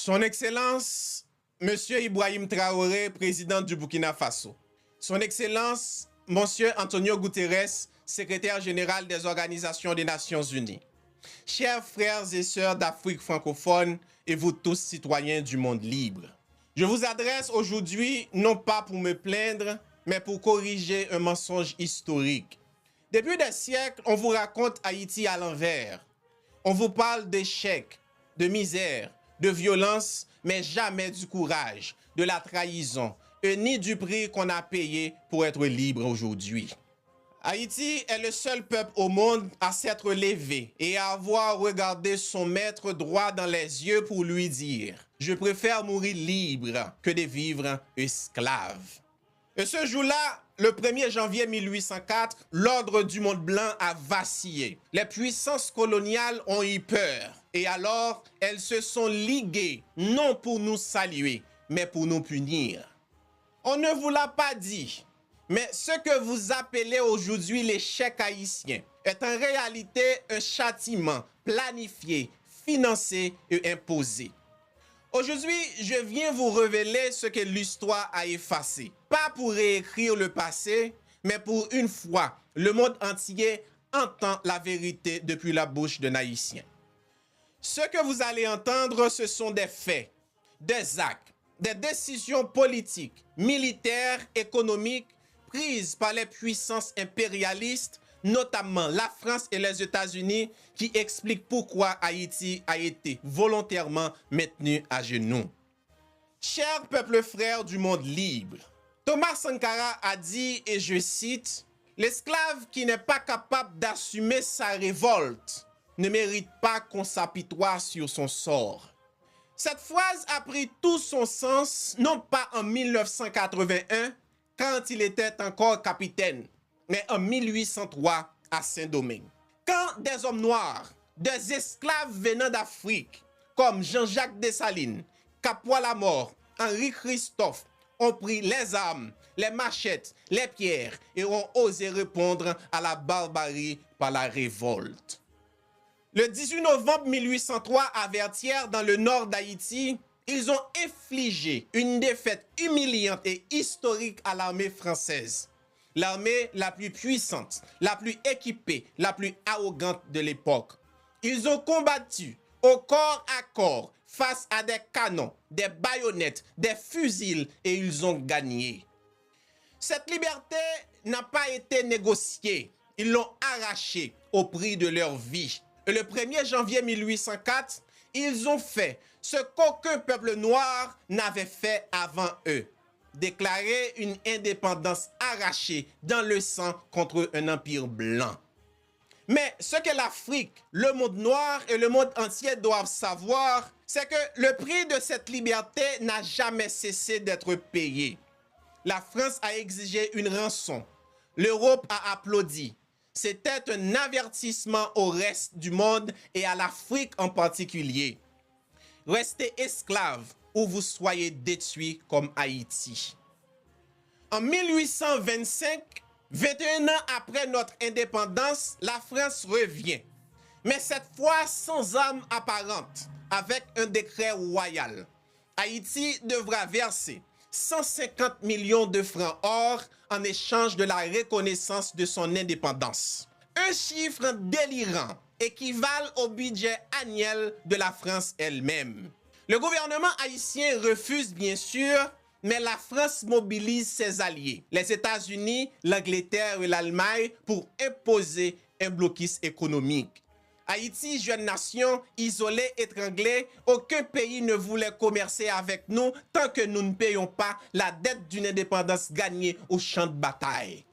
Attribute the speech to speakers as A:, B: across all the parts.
A: Son Excellence, Monsieur Ibrahim Traoré, président du Burkina Faso. Son Excellence, Monsieur Antonio Guterres, secrétaire général des Organisations des Nations Unies. Chers frères et sœurs d'Afrique francophone et vous tous citoyens du monde libre. Je vous adresse aujourd'hui non pas pour me plaindre, mais pour corriger un mensonge historique. Depuis des siècles, on vous raconte Haïti à l'envers. On vous parle d'échecs, de misère, de violence, mais jamais du courage, de la trahison, et ni du prix qu'on a payé pour être libre aujourd'hui. Haïti est le seul peuple au monde à s'être levé et à avoir regardé son maître droit dans les yeux pour lui dire « Je préfère mourir libre que de vivre esclave ». Et ce jour-là, le 1er janvier 1804, l'ordre du monde blanc a vacillé. Les puissances coloniales ont eu peur. Et alors, elles se sont liguées, non pour nous saluer, mais pour nous punir. On ne vous l'a pas dit, mais ce que vous appelez aujourd'hui l'échec haïtien est en réalité un châtiment planifié, financé et imposé. Aujourd'hui, je viens vous révéler ce que l'histoire a effacé. Pas pour réécrire le passé, mais pour une fois, le monde entier entend la vérité depuis la bouche d'un Haïtien. Ce que vous allez entendre, ce sont des faits, des actes, des décisions politiques, militaires, économiques prises par les puissances impérialistes, notamment la France et les États-Unis, qui expliquent pourquoi Haïti a été volontairement maintenu à genoux. Chers peuples frères du monde libre, Thomas Sankara a dit, et je cite, « L'esclave qui n'est pas capable d'assumer sa révolte ne mérite pas qu'on s'apitoie sur son sort. » Cette phrase a pris tout son sens, non pas en 1981, quand il était encore capitaine, mais en 1803 à Saint-Domingue. Quand des hommes noirs, des esclaves venant d'Afrique, comme Jean-Jacques Dessalines, Capois-Lamort, Henri Christophe, ont pris les armes, les machettes, les pierres et ont osé répondre à la barbarie par la révolte. Le 18 novembre 1803, à Vertières, dans le nord d'Haïti, ils ont infligé une défaite humiliante et historique à l'armée française. L'armée la plus puissante, la plus équipée, la plus arrogante de l'époque. Ils ont combattu au corps à corps face à des canons, des baïonnettes, des fusils et ils ont gagné. Cette liberté n'a pas été négociée. Ils l'ont arrachée au prix de leur vie. Et le 1er janvier 1804, ils ont fait ce qu'aucun peuple noir n'avait fait avant eux. Déclarer une indépendance arrachée dans le sang contre un empire blanc. Mais ce que l'Afrique, le monde noir et le monde entier doivent savoir, c'est que le prix de cette liberté n'a jamais cessé d'être payé. La France a exigé une rançon. L'Europe a applaudi. C'était un avertissement au reste du monde et à l'Afrique en particulier. Restez esclaves ou vous soyez détruits comme Haïti. En 1825, 21 ans après notre indépendance, la France revient. Mais cette fois sans armes apparentes, avec un décret royal. Haïti devra verser 150 millions de francs or en échange de la reconnaissance de son indépendance. Un chiffre délirant équivalent au budget annuel de la France elle-même. Le gouvernement haïtien refuse bien sûr, mais la France mobilise ses alliés, les États-Unis, l'Angleterre et l'Allemagne, pour imposer un blocus économique. Haïti, jeune nation, isolée, étranglée, aucun pays ne voulait commercer avec nous tant que nous ne payons pas la dette d'une indépendance gagnée au champ de bataille.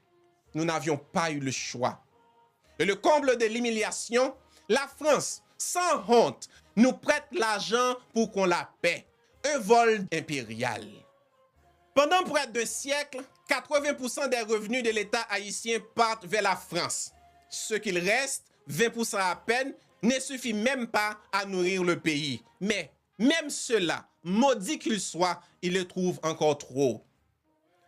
A: Nous n'avions pas eu le choix. Et le comble de l'humiliation, la France, sans honte, nous prête l'argent pour qu'on la paie. Un vol impérial. Pendant près d'un siècle, 80% des revenus de l'État haïtien partent vers la France. Ce qu'il reste, 20% à peine, ne suffit même pas à nourrir le pays. Mais même cela, maudit qu'il soit, il le trouve encore trop.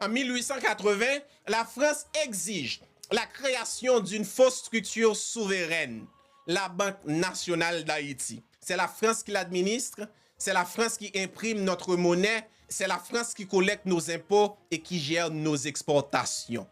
A: En 1880, la France exige la création d'une fausse structure souveraine, la Banque nationale d'Haïti. C'est la France qui l'administre, C'est la France qui imprime notre monnaie, c'est la France qui collecte nos impôts et qui gère nos exportations.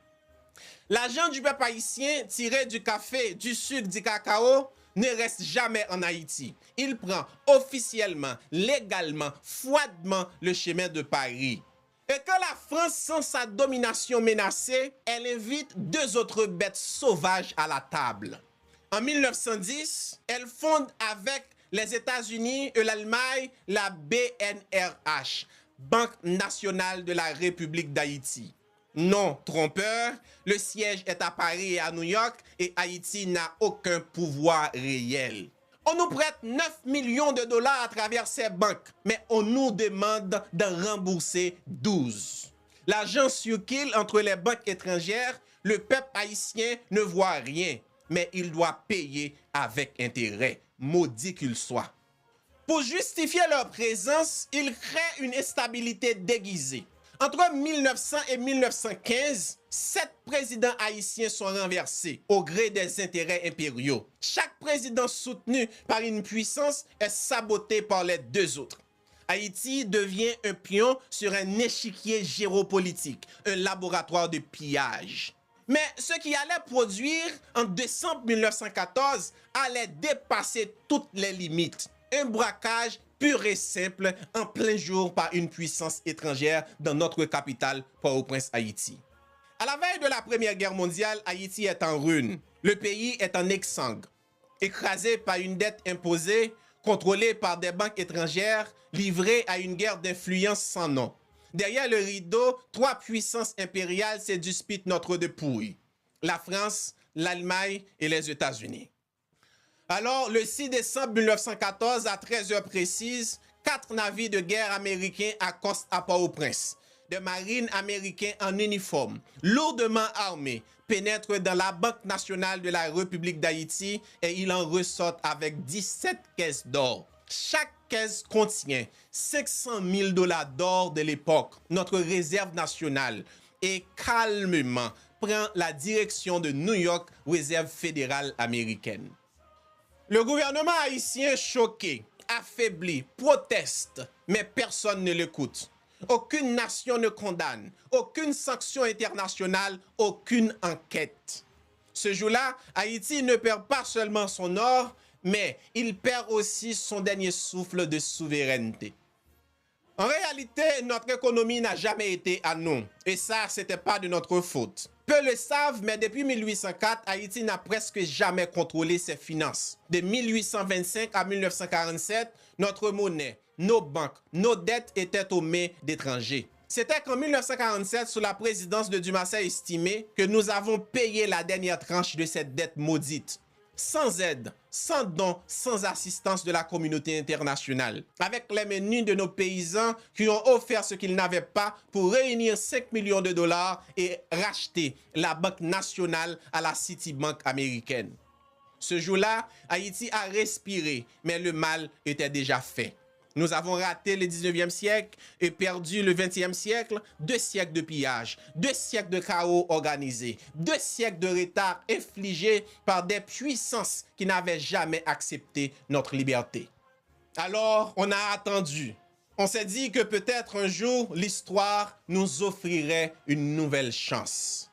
A: L'argent du peuple haïtien tiré du café, du sucre, du cacao ne reste jamais en Haïti. Il prend officiellement, légalement, froidement le chemin de Paris. Et quand la France sent sa domination menacée, elle invite deux autres bêtes sauvages à la table. En 1910, elle fonde avec les États-Unis et l'Allemagne la BNRH, Banque nationale de la République d'Haïti. Non trompeur, le siège est à Paris et à New York et Haïti n'a aucun pouvoir réel. On nous prête 9 millions de dollars à travers ces banques, mais on nous demande d'en rembourser 12. L'argent circule entre les banques étrangères, le peuple haïtien ne voit rien, mais il doit payer avec intérêt, maudit qu'il soit. Pour justifier leur présence, ils créent une instabilité déguisée. Entre 1900 et 1915, 7 présidents haïtiens sont renversés au gré des intérêts impériaux. Chaque président soutenu par une puissance est saboté par les deux autres. Haïti devient un pion sur un échiquier géopolitique, un laboratoire de pillage. Mais ce qui allait produire en décembre 1914 allait dépasser toutes les limites. Un braquage pur et simple en plein jour par une puissance étrangère dans notre capitale, Port-au-Prince, Haïti. À la veille de la Première Guerre mondiale, Haïti est en ruine. Le pays est en exsangue, écrasé par une dette imposée, contrôlée par des banques étrangères, livré à une guerre d'influence sans nom. Derrière le rideau, 3 puissances impériales se disputent notre dépouille. La France, l'Allemagne et les États-Unis. Alors, le 6 décembre 1914, à 13h précises, 4 navires de guerre américains accostent à Port-au-Prince. Des marines américains en uniforme, lourdement armés, pénètrent dans la Banque nationale de la République d'Haïti et ils en ressortent avec 17 caisses d'or. Chaque caisse contient 500 000 dollars d'or de l'époque, notre réserve nationale, et calmement prend la direction de New York, réserve fédérale américaine. Le gouvernement haïtien choqué, affaibli, proteste, mais personne ne l'écoute. Aucune nation ne condamne, aucune sanction internationale, aucune enquête. Ce jour-là, Haïti ne perd pas seulement son or, mais il perd aussi son dernier souffle de souveraineté. En réalité, notre économie n'a jamais été à nous, et ça, c'était pas de notre faute. Peu le savent, mais depuis 1804, Haïti n'a presque jamais contrôlé ses finances. De 1825 à 1947, notre monnaie, nos banques, nos dettes étaient aux mains d'étrangers. C'était qu'en 1947, sous la présidence de Dumassé estimé, que nous avons payé la dernière tranche de cette dette maudite. Sans aide, sans dons, sans assistance de la communauté internationale. Avec les menus de nos paysans qui ont offert ce qu'ils n'avaient pas pour réunir 5 millions de dollars et racheter la Banque nationale à la Citibank américaine. Ce jour-là, Haïti a respiré, mais le mal était déjà fait. Nous avons raté le 19e siècle et perdu le 20e siècle, 2 siècles de pillage, 2 siècles de chaos organisé, 2 siècles de retard infligés par des puissances qui n'avaient jamais accepté notre liberté. Alors, on a attendu. On s'est dit que peut-être un jour, l'histoire nous offrirait une nouvelle chance.